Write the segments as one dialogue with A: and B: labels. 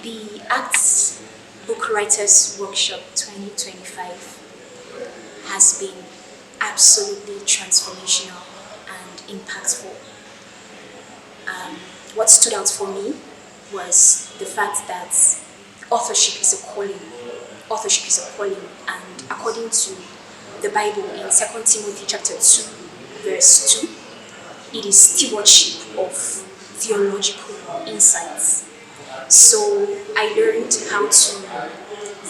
A: The Acts Book Writers Workshop 2025 has been absolutely transformational and impactful. What stood out for me was the fact that authorship is a calling. Authorship is a calling, and according to the Bible in 2 Timothy chapter 2, verse 2, it is stewardship of theological insights. So I learned how to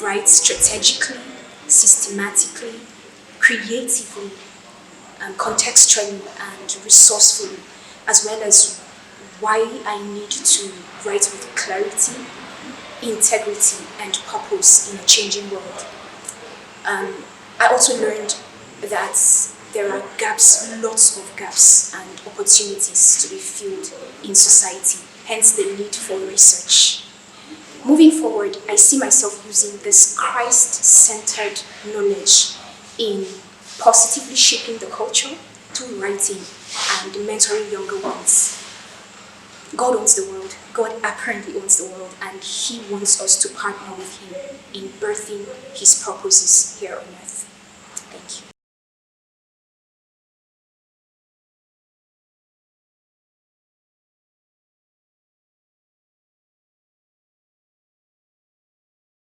A: write strategically, systematically, creatively, contextually, and resourcefully, as well as why I need to write with clarity, integrity, and purpose in a changing world. I also learned that there are gaps, lots of gaps and opportunities to be filled in society, hence the need for research. Moving forward, I see myself using this Christ-centered knowledge in positively shaping the culture through writing and mentoring younger ones. God owns the world. God apparently owns the world, and He wants us to partner with Him in birthing His purposes here on earth. Thank you.